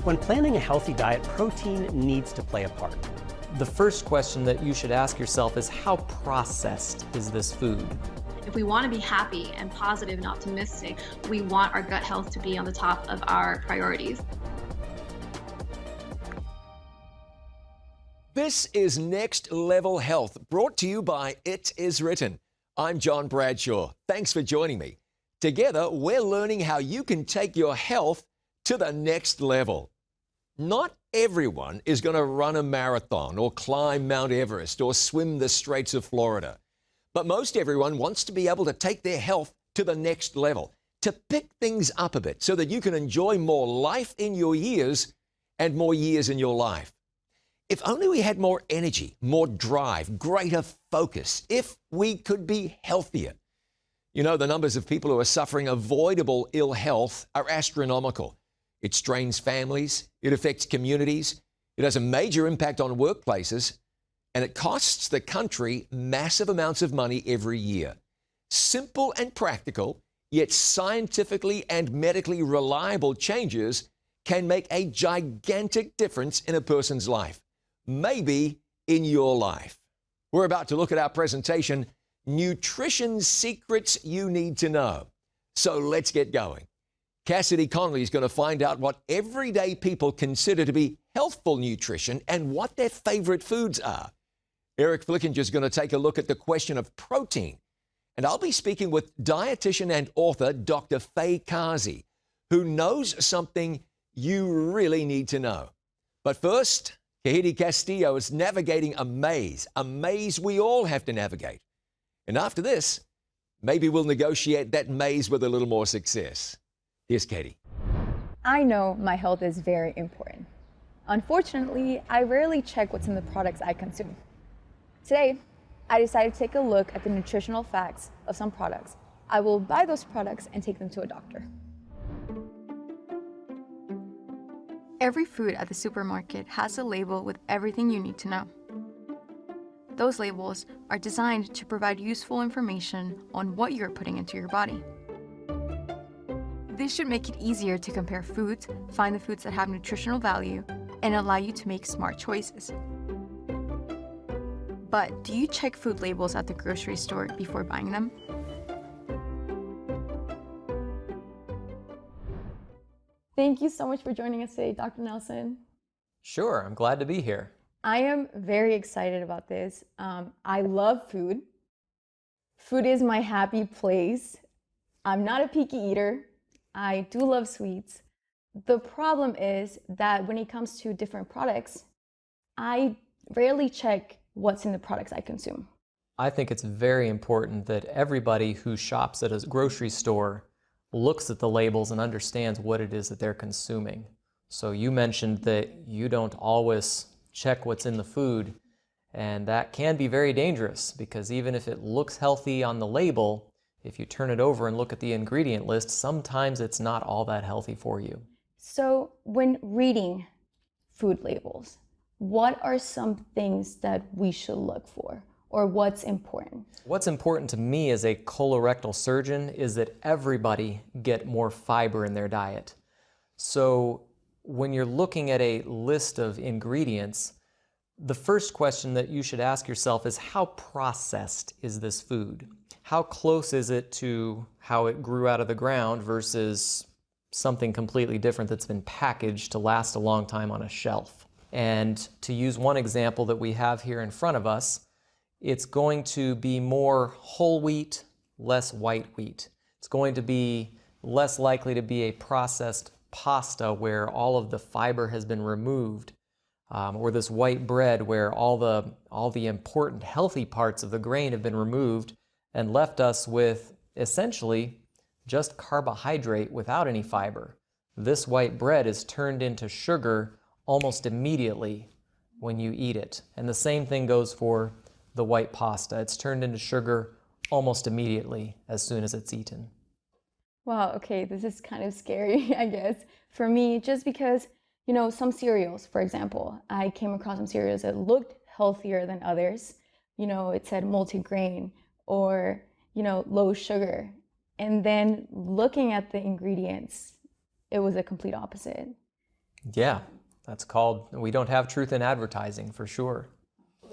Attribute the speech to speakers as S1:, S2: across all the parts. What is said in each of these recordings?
S1: When planning a healthy diet, protein needs to play a part.
S2: The first question that you should ask yourself is, how processed is this food?
S3: If we want to be happy and positive and optimistic, we want our gut health to be on the top of our priorities.
S4: This is Next Level Health, brought to you by It Is Written. I'm John Bradshaw. Thanks for joining me. Together, we're learning how you can take your health to the next level. Not everyone is going to run a marathon or climb Mount Everest or swim the Straits of Florida. But most everyone wants to be able to take their health to the next level, to pick things up a bit so that you can enjoy more life in your years and more years in your life. If only we had more energy, more drive, greater focus, if we could be healthier. You know, the numbers of people who are suffering avoidable ill health are astronomical. It strains families, it affects communities, it has a major impact on workplaces, and it costs the country massive amounts of money every year. Simple and practical, yet scientifically and medically reliable changes can make a gigantic difference in a person's life, maybe in your life. We're about to look at our presentation, Nutrition Secrets You Need to Know. So let's get going. Cassidy Connolly is going to find out what everyday people consider to be healthful nutrition and what their favorite foods are. Eric Flickinger is going to take a look at the question of protein. And I'll be speaking with dietitian and author Dr. Faye Kazi, who knows something you really need to know. But first, Kahidi Castillo is navigating a maze we all have to navigate. And after this, maybe we'll negotiate that maze with a little more success. Here's Katie.
S5: I know my health is very important. Unfortunately, I rarely check what's in the products I consume. Today, I decided to take a look at the nutritional facts of some products. I will buy those products and take them to a doctor. Every food at the supermarket has a label with everything you need to know. Those labels are designed to provide useful information on what you're putting into your body. This should make it easier to compare foods, find the foods that have nutritional value, and allow you to make smart choices. But do you check food labels at the grocery store before buying them? Thank you so much for joining us today, Dr. Nelson.
S2: Sure, I'm glad to be here.
S5: I am very excited about this. I love food. Food is my happy place. I'm not a picky eater. I do love sweets. The problem is that when it comes to different products, I rarely check what's in the products I consume.
S2: I think it's very important that everybody who shops at a grocery store looks at the labels and understands what it is that they're consuming. So you mentioned that you don't always check what's in the food, and that can be very dangerous because even if it looks healthy on the label, if you turn it over and look at the ingredient list, sometimes it's not all that healthy for you.
S5: So when reading food labels, what are some things that we should look for, or what's important?
S2: What's important to me as a colorectal surgeon is that everybody get more fiber in their diet. So when you're looking at a list of ingredients, the first question that you should ask yourself is, how processed is this food? How close is it to how it grew out of the ground versus something completely different that's been packaged to last a long time on a shelf? And to use one example that we have here in front of us, it's going to be more whole wheat, less white wheat. It's going to be less likely to be a processed pasta where all of the fiber has been removed, or this white bread where all the important healthy parts of the grain have been removed and left us with essentially just carbohydrate without any fiber. This white bread is turned into sugar almost immediately when you eat it. And the same thing goes for the white pasta. It's turned into sugar almost immediately as soon as it's eaten.
S5: Wow, okay, this is kind of scary, I guess, for me, just because, you know, some cereals, for example, I came across some cereals that looked healthier than others. You know, it said multigrain or, you know, low sugar. And then looking at the ingredients, it was a complete opposite.
S2: Yeah, that's called, we don't have truth in advertising for sure.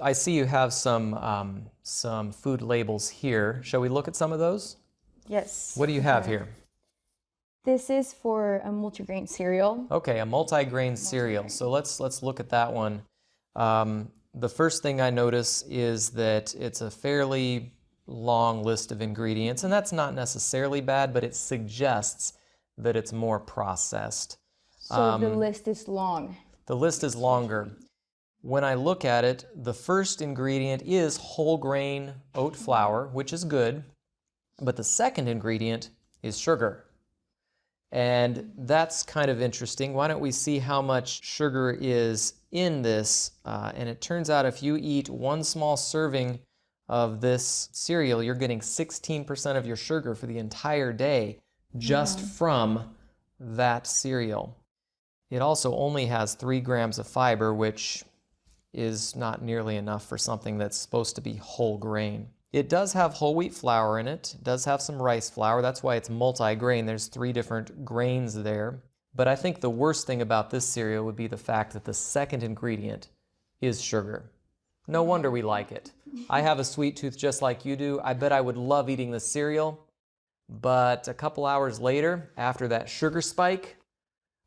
S2: I see you have some food labels here. Shall we look at some of those?
S5: Yes.
S2: What do you have here?
S5: This is for a multigrain cereal.
S2: Okay, a multigrain cereal. So let's look at that one. The first thing I notice is that it's a fairly long list of ingredients, and that's not necessarily bad, but it suggests that it's more processed.
S5: So the list is long.
S2: The list is longer. When I look at it, the first ingredient is whole grain oat flour, which is good, but the second ingredient is sugar. And that's kind of interesting. Why don't we see how much sugar is in this? And it turns out if you eat one small serving of this cereal, you're getting 16% of your sugar for the entire day just from that cereal. It also only has 3 grams of fiber, which is not nearly enough for something that's supposed to be whole grain. It does have whole wheat flour in it. It does have some rice flour. That's why it's multi-grain. There's 3 different grains there. But I think the worst thing about this cereal would be the fact that the second ingredient is sugar. No wonder we like it. I have a sweet tooth just like you do. I bet I would love eating this cereal. But a couple hours later, after that sugar spike,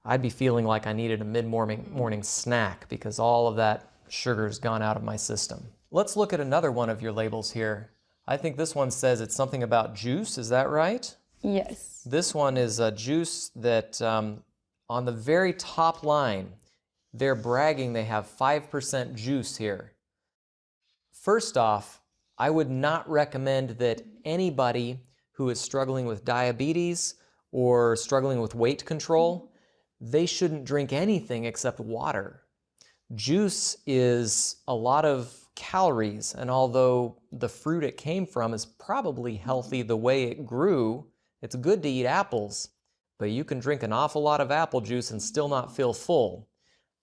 S2: I'd be feeling like I needed a mid-morning snack because all of that sugar's gone out of my system. Let's look at another one of your labels here. I think this one says it's something about juice, is that right?
S5: Yes.
S2: This one is a juice that on the very top line, they're bragging they have 5% juice here. First off, I would not recommend that anybody who is struggling with diabetes or struggling with weight control, they shouldn't drink anything except water. Juice is a lot of calories, and although the fruit it came from is probably healthy the way it grew, it's good to eat apples, but you can drink an awful lot of apple juice and still not feel full.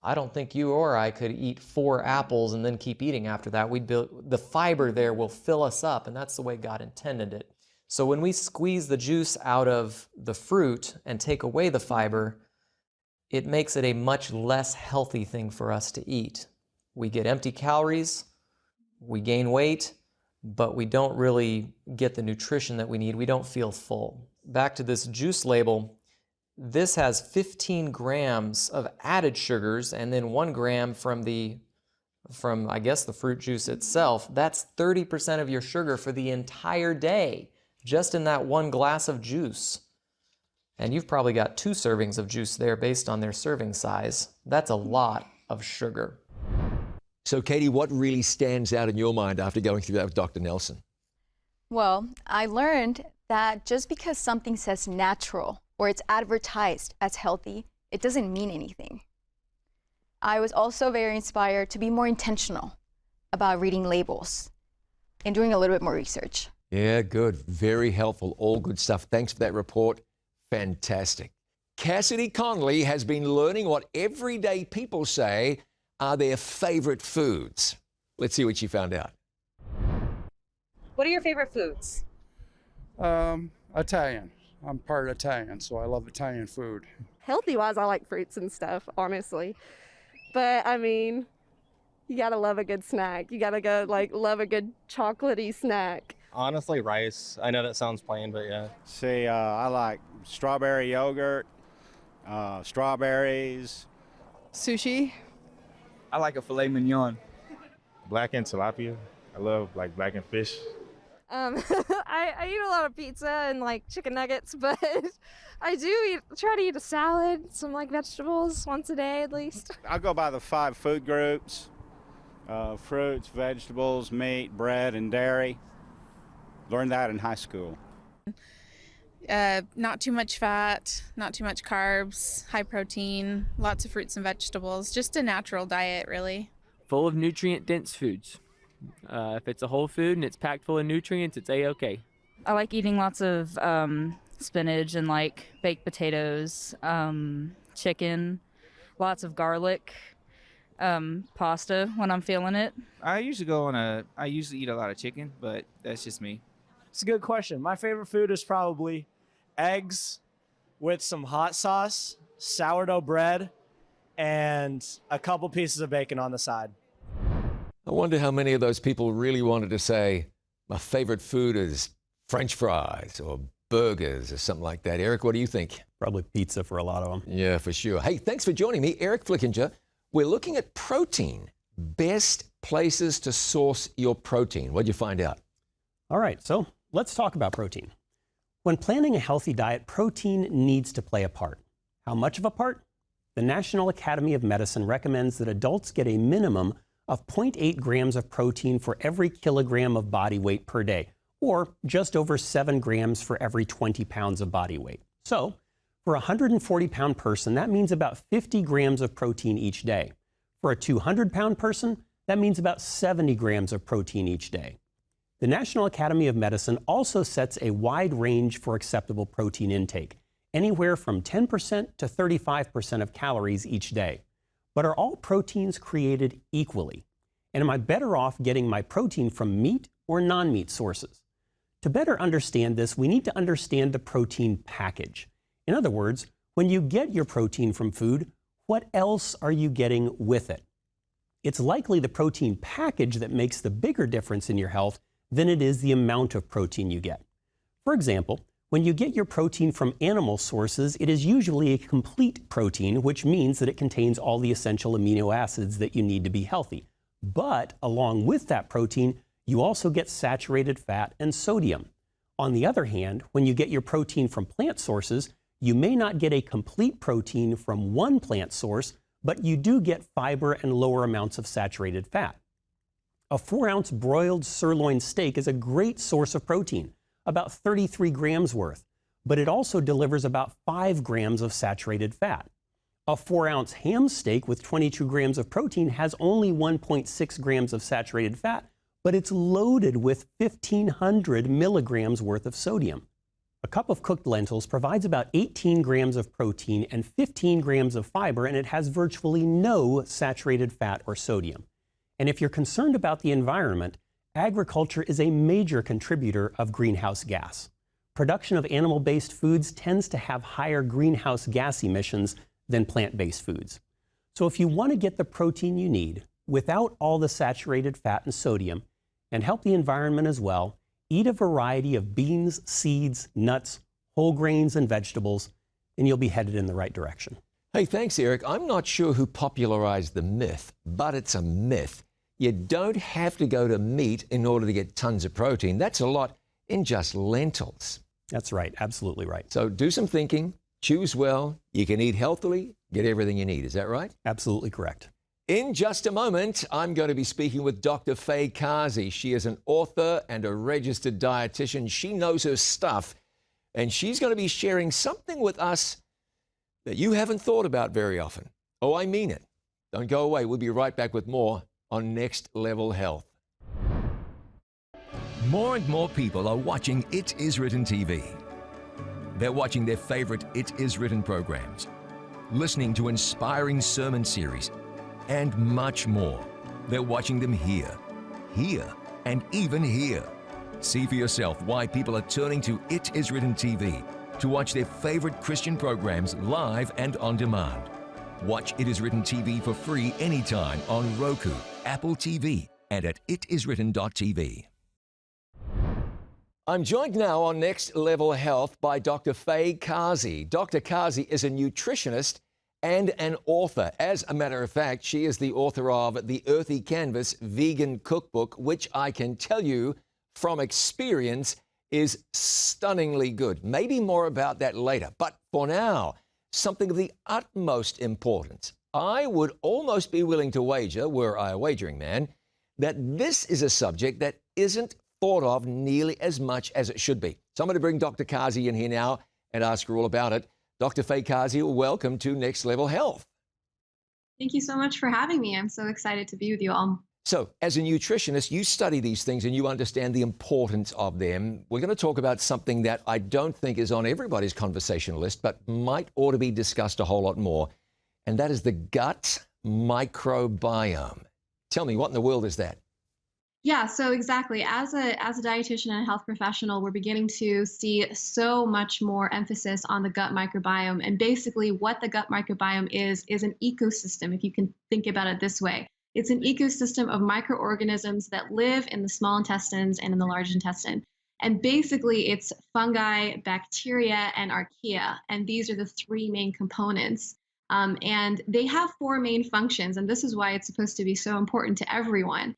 S2: I don't think you or I could eat 4 apples and then keep eating after that. The fiber there will fill us up, and that's the way God intended it. So when we squeeze the juice out of the fruit and take away the fiber, it makes it a much less healthy thing for us to eat. We get empty calories, we gain weight, but we don't really get the nutrition that we need. We don't feel full. Back to this juice label, this has 15 grams of added sugars and then 1 gram from I guess the fruit juice itself. That's 30% of your sugar for the entire day, just in that 1 glass of juice. And you've probably got 2 servings of juice there based on their serving size. That's a lot of sugar.
S4: So, Katie, what really stands out in your mind after going through that with Dr. Nelson?
S5: Well, I learned that just because something says natural or it's advertised as healthy, it doesn't mean anything. I was also very inspired to be more intentional about reading labels and doing a little bit more research.
S4: Yeah, good. Very helpful. All good stuff. Thanks for that report. Fantastic. Cassidy Conley has been learning what everyday people say are their favorite foods. Let's see what she found out.
S6: What are your favorite foods?
S7: Italian. I'm part Italian, so I love Italian food.
S8: Healthy-wise, I like fruits and stuff, honestly. But, I mean, you gotta love a good snack. You gotta love a good chocolatey snack.
S9: Honestly, rice. I know that sounds plain, but yeah.
S10: See, I like strawberry yogurt, strawberries.
S11: Sushi.
S12: I like a filet mignon.
S13: Blackened tilapia. I love blackened fish.
S14: I eat a lot of pizza and chicken nuggets, but I do try to eat a salad, some vegetables once a day at least.
S10: I go by the 5 food groups: fruits, vegetables, meat, bread, and dairy. Learned that in high school.
S11: Not too much fat, not too much carbs, high protein, lots of fruits and vegetables. Just a natural diet, really.
S15: Full of nutrient-dense foods. If it's a whole food and it's packed full of nutrients, it's A-okay.
S16: I like eating lots of spinach and baked potatoes, chicken, lots of garlic, pasta when I'm feeling it.
S12: I usually eat a lot of chicken, but that's just me.
S17: It's a good question. My favorite food is probably eggs with some hot sauce, sourdough bread, and a couple pieces of bacon on the side.
S4: I wonder how many of those people really wanted to say, my favorite food is French fries or burgers or something like that. Eric, what do you think?
S1: Probably pizza for a lot of them.
S4: Yeah, for sure. Hey, thanks for joining me, Eric Flickinger. We're looking at protein. Best places to source your protein. What'd you find out?
S1: All right, so let's talk about protein. When planning a healthy diet, protein needs to play a part. How much of a part? The National Academy of Medicine recommends that adults get a minimum of 0.8 grams of protein for every kilogram of body weight per day, or just over 7 grams for every 20 pounds of body weight. So, for a 140-pound person, that means about 50 grams of protein each day. For a 200-pound person, that means about 70 grams of protein each day. The National Academy of Medicine also sets a wide range for acceptable protein intake, anywhere from 10% to 35% of calories each day. But are all proteins created equally? And am I better off getting my protein from meat or non-meat sources? To better understand this, we need to understand the protein package. In other words, when you get your protein from food, what else are you getting with it? It's likely the protein package that makes the bigger difference in your health than it is the amount of protein you get. For example, when you get your protein from animal sources, it is usually a complete protein, which means that it contains all the essential amino acids that you need to be healthy. But along with that protein, you also get saturated fat and sodium. On the other hand, when you get your protein from plant sources, you may not get a complete protein from one plant source, but you do get fiber and lower amounts of saturated fat. A 4-ounce broiled sirloin steak is a great source of protein, about 33 grams worth, but it also delivers about 5 grams of saturated fat. A 4-ounce ham steak with 22 grams of protein has only 1.6 grams of saturated fat, but it's loaded with 1,500 milligrams worth of sodium. A cup of cooked lentils provides about 18 grams of protein and 15 grams of fiber, and it has virtually no saturated fat or sodium. And if you're concerned about the environment, agriculture is a major contributor of greenhouse gas. Production of animal-based foods tends to have higher greenhouse gas emissions than plant-based foods. So if you want to get the protein you need without all the saturated fat and sodium and help the environment as well, eat a variety of beans, seeds, nuts, whole grains, and vegetables, and you'll be headed in the right direction.
S4: Hey, thanks, Eric. I'm not sure who popularized the myth, but it's a myth. You don't have to go to meat in order to get tons of protein. That's a lot in just lentils.
S1: That's right. Absolutely right.
S4: So do some thinking, choose well. You can eat healthily, get everything you need. Is that right?
S1: Absolutely correct.
S4: In just a moment, I'm going to be speaking with Dr. Faye Kazi. She is an author and a registered dietitian. She knows her stuff, and she's going to be sharing something with us that you haven't thought about very often. Oh, I mean it. Don't go away. We'll be right back with more on Next Level Health.
S18: More and more people are watching It Is Written TV. They're watching their favorite It Is Written programs, listening to inspiring sermon series, and much more. They're watching them here, and even here. See for yourself why people are turning to It Is Written TV to watch their favorite Christian programs live and on demand. Watch It Is Written TV for free anytime on Roku, Apple TV, and at itiswritten.tv.
S4: I'm joined now on Next Level Health by Dr. Faye Kazi. Dr. Kazi is a nutritionist and an author. As a matter of fact, she is the author of the Earthy Canvas Vegan Cookbook, which I can tell you from experience is stunningly good. Maybe more about that later. But for now, something of the utmost importance. I would almost be willing to wager, were I a wagering man, that this is a subject that isn't thought of nearly as much as it should be. So I'm going to bring Dr. Kazi in here now and ask her all about it. Dr. Faye Kazi, welcome to Next Level Health.
S3: Thank you so much for having me. I'm so excited to be with you all.
S4: So, as a nutritionist, you study these things and you understand the importance of them. We're going to talk about something that I don't think is on everybody's conversation list, but might ought to be discussed a whole lot more, and that is the gut microbiome. Tell me, what in the world is that?
S3: Yeah, so exactly. As a dietitian and a health professional, we're beginning to see so much more emphasis on the gut microbiome. And basically, what the gut microbiome is an ecosystem, if you can think about it this way. It's an ecosystem of microorganisms that live in the small intestines and in the large intestine. And basically, it's fungi, bacteria, and archaea. And these are the three main components. And they have four main functions. And this is why it's supposed to be so important to everyone.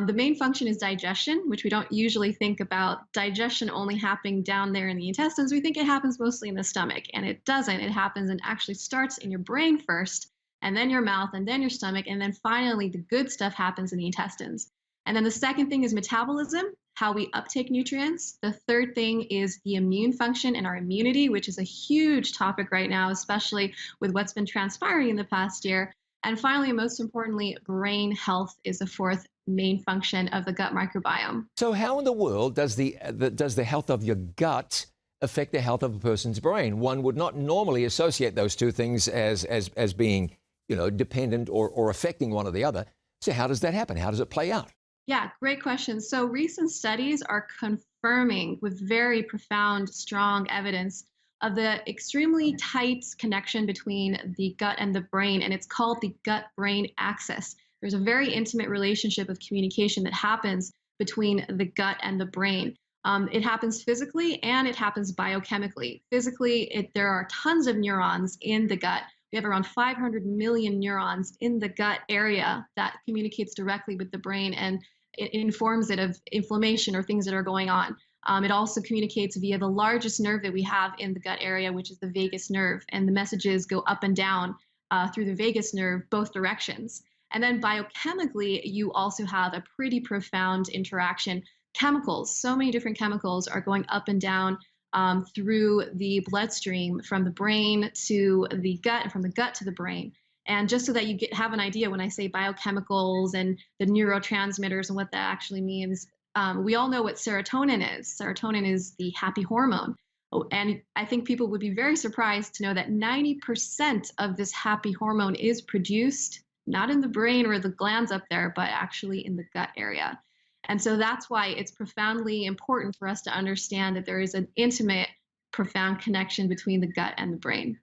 S3: The main function is digestion, which we don't usually think about digestion only happening down there in the intestines. We think it happens mostly in the stomach, and it doesn't. It happens and actually starts in your brain first, and then your mouth, and then your stomach, and then finally the good stuff happens in the intestines. And then the second thing is metabolism, how we uptake nutrients. The third thing is the immune function and our immunity, which is a huge topic right now, especially with what's been transpiring in the past year. And finally, and most importantly, brain health is the fourth main function of the gut microbiome.
S4: So how in the world does the health of your gut affect the health of a person's brain? One would not normally associate those two things as being, dependent or affecting one or the other. So how does that happen? How does it play out?
S3: Yeah, great question. So recent studies are confirming with very profound, strong evidence of the extremely tight connection between the gut and the brain, and it's called the gut-brain axis. There's a very intimate relationship of communication that happens between the gut and the brain. It happens physically and it happens biochemically. Physically, there are tons of neurons in the gut. We have around 500 million neurons in the gut area that communicates directly with the brain, and it informs it of inflammation or things that are going on. It also communicates via the largest nerve that we have in the gut area, which is the vagus nerve, and the messages go up and down through the vagus nerve, both directions. And then biochemically, you also have a pretty profound interaction. Chemicals, so many different chemicals are going up and down through the bloodstream from the brain to the gut and from the gut to the brain. And just so that you have an idea, when I say biochemicals and the neurotransmitters and what that actually means, we all know what serotonin is. Serotonin is the happy hormone. Oh, and I think people would be very surprised to know that 90% of this happy hormone is produced not in the brain or the glands up there, but actually in the gut area. And so that's why it's profoundly important for us to understand that there is an intimate, profound connection between the gut and the brain.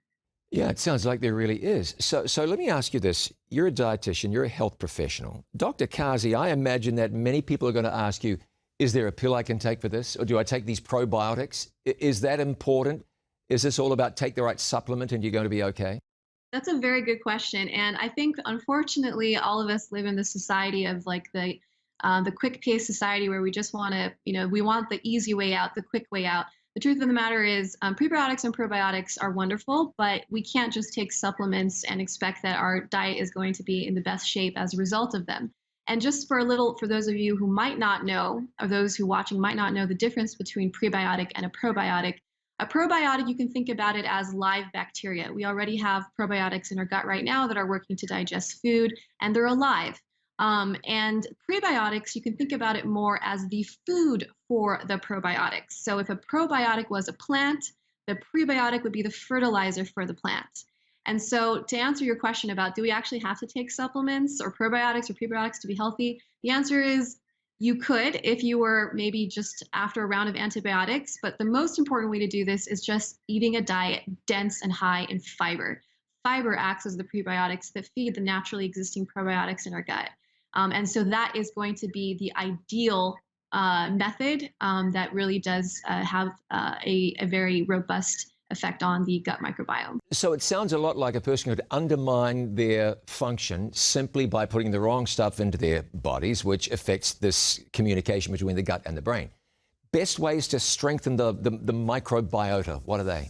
S4: Yeah, it sounds like there really is. So let me ask you this. You're a dietitian, you're a health professional. Dr. Kazi, I imagine that many people are going to ask you, is there a pill I can take for this? Or do I take these probiotics? Is that important? Is this all about take the right supplement and you're going to be okay?
S3: That's a very good question. And I think, unfortunately, all of us live in this society of like the quick pace society where we just want to, we want the easy way out, the quick way out. The truth of the matter is prebiotics and probiotics are wonderful, but we can't just take supplements and expect that our diet is going to be in the best shape as a result of them. And just for those of you who might not know, or those who watching might not know the difference between prebiotic and a probiotic, you can think about it as live bacteria. We already have probiotics in our gut right now that are working to digest food, and they're alive. And prebiotics, you can think about it more as the food for the probiotics. So if a probiotic was a plant, the prebiotic would be the fertilizer for the plant. And so to answer your question about do we actually have to take supplements or probiotics or prebiotics to be healthy, the answer is you could if you were maybe just after a round of antibiotics, but the most important way to do this is just eating a diet dense and high in fiber. Fiber acts as the prebiotics that feed the naturally existing probiotics in our gut. And so that is going to be the ideal method that really does have a very robust effect on the gut microbiome.
S4: So it sounds a lot like a person could undermine their function simply by putting the wrong stuff into their bodies, which affects this communication between the gut and the brain. Best ways to strengthen the microbiota, what are they?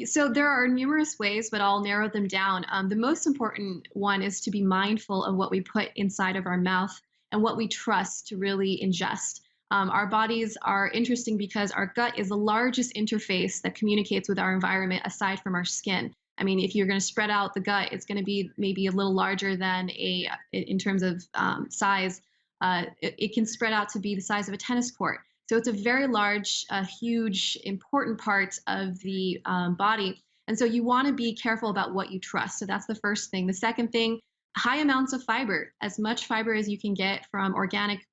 S3: So there are numerous ways, but I'll narrow them down. The most important one is to be mindful of what we put inside of our mouth and what we trust to really ingest. Our bodies are interesting because our gut is the largest interface that communicates with our environment aside from our skin. I mean, if you're going to spread out the gut, it's going to be maybe a little larger than in terms of size. It can spread out to be the size of a tennis court. So it's a very large, huge, important part of the body. And so you want to be careful about what you trust. So that's the first thing. The second thing, high amounts of fiber. As much fiber as you can get from organic,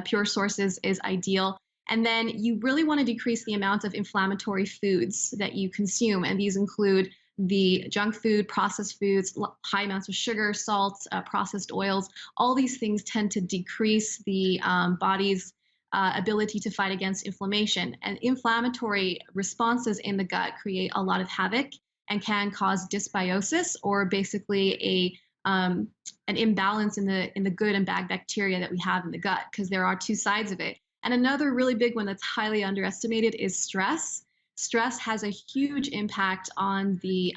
S3: pure sources is ideal. And then you really want to decrease the amount of inflammatory foods that you consume. And these include the junk food, processed foods, high amounts of sugar, salt, processed oils. All these things tend to decrease the body's ability to fight against inflammation. And inflammatory responses in the gut create a lot of havoc and can cause dysbiosis, or basically an imbalance in the good and bad bacteria that we have in the gut, because there are two sides of it. And another really big one that's highly underestimated is stress. Stress has a huge impact on the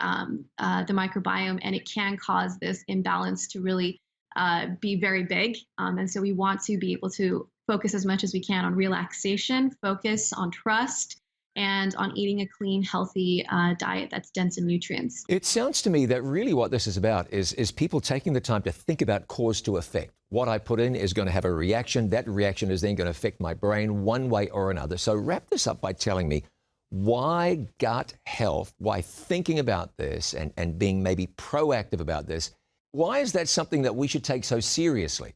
S3: microbiome, and it can cause this imbalance to really be very big. And so we want to be able to focus as much as we can on relaxation, focus on trust, and on eating a clean, healthy diet that's dense in nutrients.
S4: It sounds to me that really what this is about is people taking the time to think about cause to effect. What I put in is going to have a reaction. That reaction is then going to affect my brain one way or another. So wrap this up by telling me why gut health, why thinking about this and being maybe proactive about this, why is that something that we should take so seriously?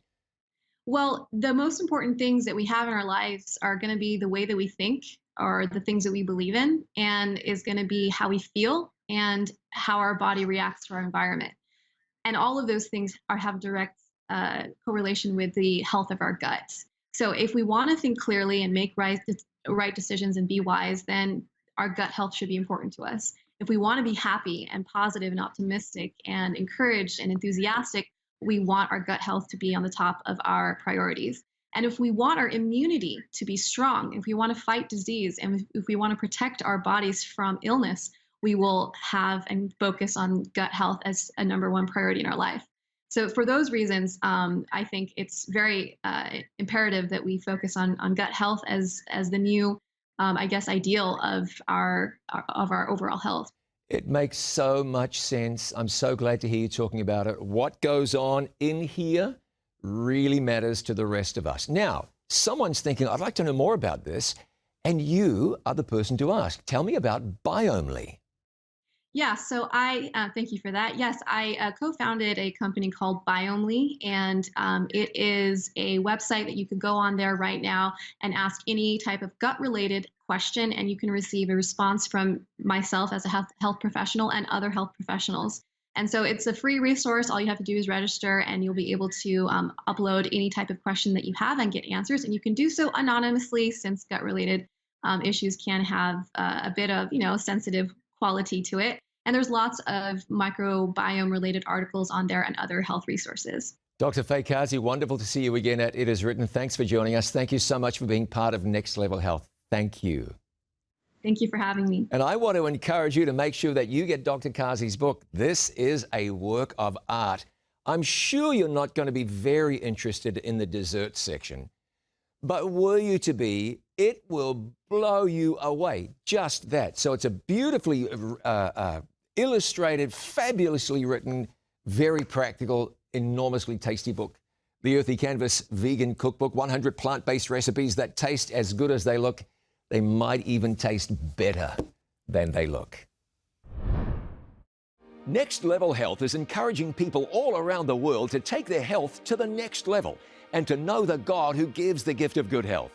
S3: Well, the most important things that we have in our lives are going to be the way that we think, or the things that we believe in, and is going to be how we feel and how our body reacts to our environment. And all of those things have direct correlation with the health of our gut. So if we want to think clearly and make right decisions and be wise, then our gut health should be important to us. If we want to be happy and positive and optimistic and encouraged and enthusiastic, we want our gut health to be on the top of our priorities. And if we want our immunity to be strong, if we want to fight disease, and if we want to protect our bodies from illness, we will have and focus on gut health as a number one priority in our life. So for those reasons, I think it's very imperative that we focus on gut health as the new, ideal of our overall health.
S4: It makes so much sense. I'm so glad to hear you talking about it. What goes on in here really matters to the rest of us. Now, someone's thinking, I'd like to know more about this, and you are the person to ask. Tell me about Biomely.
S3: Yeah, so I thank you for that. Yes, I co-founded a company called Biomely, and it is a website that you could go on there right now and ask any type of gut-related question, and you can receive a response from myself as a health professional and other health professionals. And so it's a free resource. All you have to do is register, and you'll be able to upload any type of question that you have and get answers. And you can do so anonymously, since gut-related issues can have a bit of, sensitive quality to it. And there's lots of microbiome-related articles on there and other health resources.
S4: Dr. Faye Kazi, wonderful to see you again at It Is Written. Thanks for joining us. Thank you so much for being part of Next Level Health. Thank you.
S3: Thank you for having me.
S4: And I want to encourage you to make sure that you get Dr. Kazi's book. This is a work of art. I'm sure you're not going to be very interested in the dessert section, but were you to be, it will blow you away. Just that. So it's a beautifully illustrated, fabulously written, very practical, enormously tasty book. The Earthy Canvas Vegan Cookbook, 100 plant-based recipes that taste as good as they look. They might even taste better than they look. Next Level Health is encouraging people all around the world to take their health to the next level and to know the God who gives the gift of good health.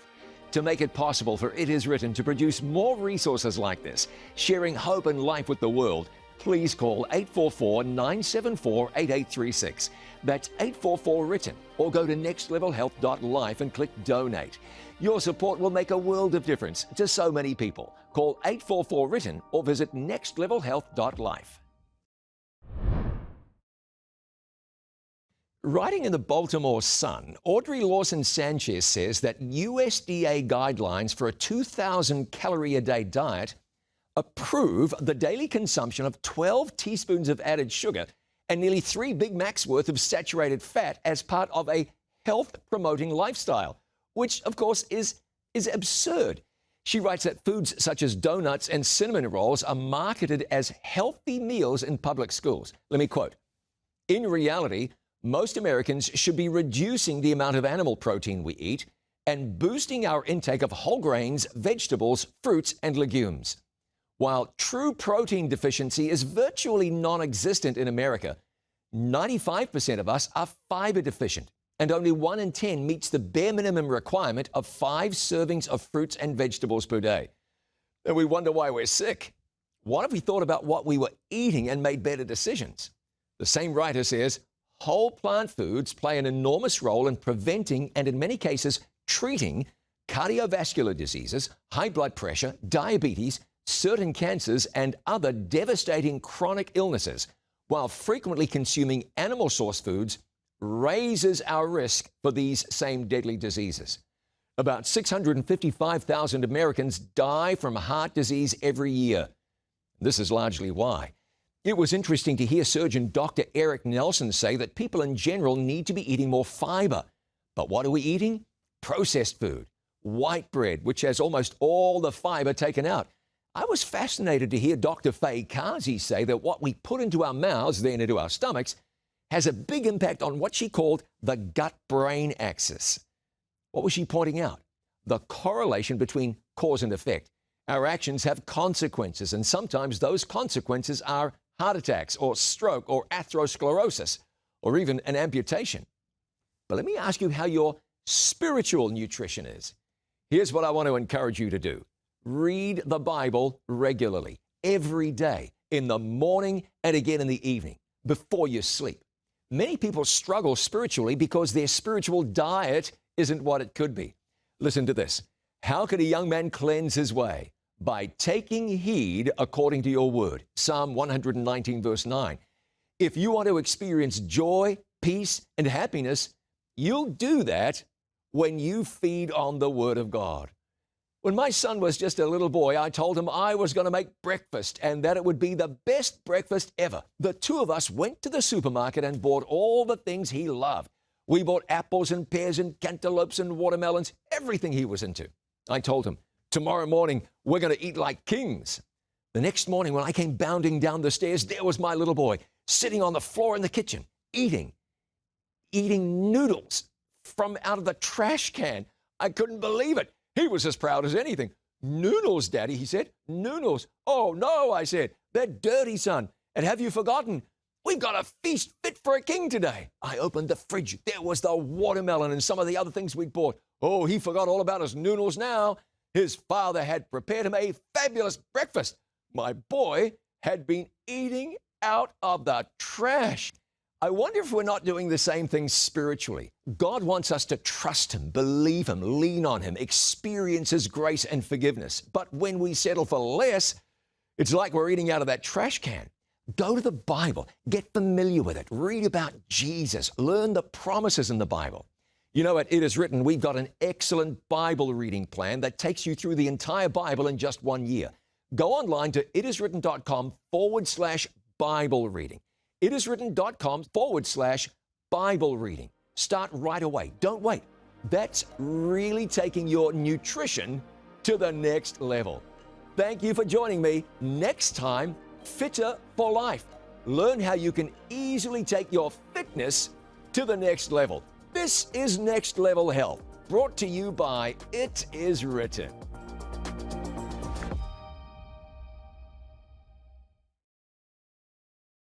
S4: To make it possible for It Is Written to produce more resources like this, sharing hope and life with the world, please call 844-974-8836. That's 844-WRITTEN, or go to nextlevelhealth.life and click Donate. Your support will make a world of difference to so many people. Call 844-WRITTEN or visit nextlevelhealth.life. Writing in the Baltimore Sun, Audrey Lawson-Sanchez says that USDA guidelines for a 2,000-calorie-a-day diet approve the daily consumption of 12 teaspoons of added sugar and nearly 3 Big Macs worth of saturated fat as part of a health-promoting lifestyle, which, of course, is absurd. She writes that foods such as donuts and cinnamon rolls are marketed as healthy meals in public schools. Let me quote, "In reality, most Americans should be reducing the amount of animal protein we eat and boosting our intake of whole grains, vegetables, fruits, and legumes. While true protein deficiency is virtually non-existent in America, 95% of us are fiber deficient, and only 1 in 10 meets the bare minimum requirement of 5 servings of fruits and vegetables per day. And we wonder why we're sick. What if we thought about what we were eating and made better decisions? The same writer says, whole plant foods play an enormous role in preventing and in many cases treating cardiovascular diseases, high blood pressure, diabetes, certain cancers, and other devastating chronic illnesses, while frequently consuming animal source foods raises our risk for these same deadly diseases. About 655,000 Americans die from heart disease every year. This is largely why. It was interesting to hear surgeon Dr. Eric Nelson say that people in general need to be eating more fiber. But what are we eating? Processed food, white bread, which has almost all the fiber taken out. I was fascinated to hear Dr. Faye Kazi say that what we put into our mouths, then into our stomachs, has a big impact on what she called the gut-brain axis. What was she pointing out? The correlation between cause and effect. Our actions have consequences, and sometimes those consequences are heart attacks or stroke or atherosclerosis or even an amputation. But let me ask you how your spiritual nutrition is. Here's what I want to encourage you to do. Read the Bible regularly, every day, in the morning and again in the evening, before you sleep. Many people struggle spiritually because their spiritual diet isn't what it could be. Listen to this. How can a young man cleanse his way? By taking heed according to your word. Psalm 119, verse 9. If you want to experience joy, peace, and happiness, you'll do that when you feed on the word of God. When my son was just a little boy, I told him I was going to make breakfast and that it would be the best breakfast ever. The two of us went to the supermarket and bought all the things he loved. We bought apples and pears and cantaloupes and watermelons, everything he was into. I told him, tomorrow morning, we're going to eat like kings. The next morning, when I came bounding down the stairs, there was my little boy sitting on the floor in the kitchen, eating noodles from out of the trash can. I couldn't believe it. He was as proud as anything. Noodles, Daddy, he said. Noodles. Oh, no, I said. They're dirty, son. And have you forgotten? We've got a feast fit for a king today. I opened the fridge. There was the watermelon and some of the other things we'd bought. Oh, he forgot all about his noodles now. His father had prepared him a fabulous breakfast. My boy had been eating out of the trash. I wonder if we're not doing the same thing spiritually. God wants us to trust Him, believe Him, lean on Him, experience His grace and forgiveness. But when we settle for less, it's like we're eating out of that trash can. Go to the Bible, get familiar with it, read about Jesus, learn the promises in the Bible. You know, at It Is Written, we've got an excellent Bible reading plan that takes you through the entire Bible in just 1 year. Go online to itiswritten.com/Bible reading. itiswritten.com/Bible reading. Start right away. Don't wait. That's really taking your nutrition to the next level. Thank you for joining me. Next time, Fitter for Life. Learn how you can easily take your fitness to the next level. This is Next Level Health, brought to you by It Is Written.